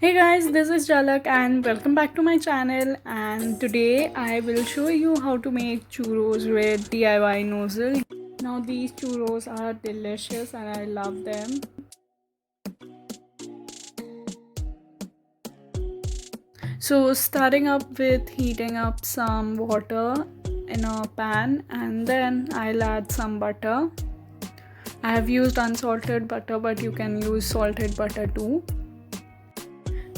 Hey guys, this is Jalak and welcome back to my channel, and today I will show you how to make churros with DIY nozzle. Now these churros are delicious and I love them. So starting up with heating up some water in a pan, and then I'll add some butter. I have used unsalted butter, but you can use salted butter too.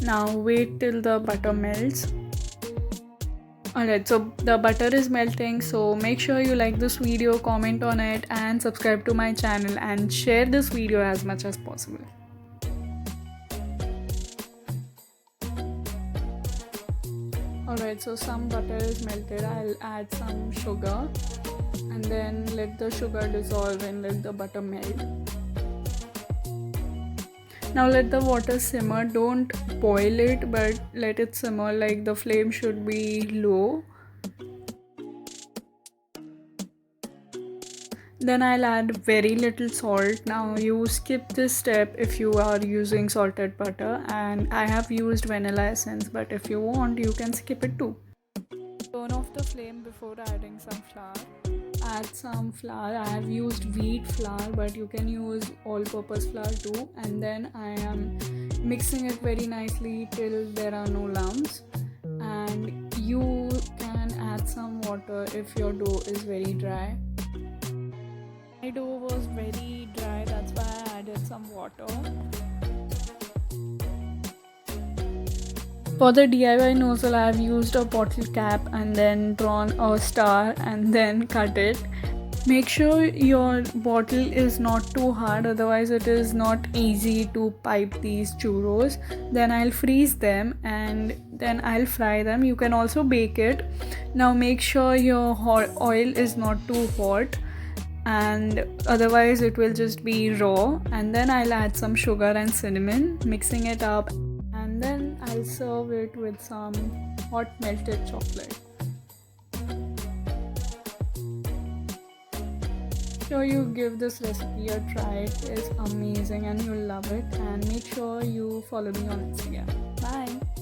Now wait till the butter melts. Alright, so the butter is melting, so make sure you like this video, comment on it, and subscribe to my channel and share this video as much as possible. Alright, so some butter is melted. I'll add some sugar and then let the sugar dissolve and let the butter melt. Now let the water simmer. Don't boil it, but let it simmer. Like the flame should be low. Then I'll add very little salt. Now you skip this step if you are using salted butter, and I have used vanilla essence, but if you want you can skip it too. Turn off the flame before adding some flour. Add some flour. I have used wheat flour, but you can use all-purpose flour too, and then I am mixing it very nicely till there are no lumps, and you can add some water if your dough is very dry. My dough was very dry, that's why I added some water. For the DIY nozzle, I have used a bottle cap and then drawn a star and then cut it. Make sure your bottle is not too hard, otherwise it is not easy to pipe these churros. Then I'll freeze them and then I'll fry them. You can also bake it. Now make sure your oil is not too hot, and otherwise it will just be raw. And then I'll add some sugar and cinnamon, mixing it up, and then I'll serve it with some hot melted chocolate. Sure you give this recipe a try. It is amazing and you'll love it, and make sure you follow me on Instagram. Bye.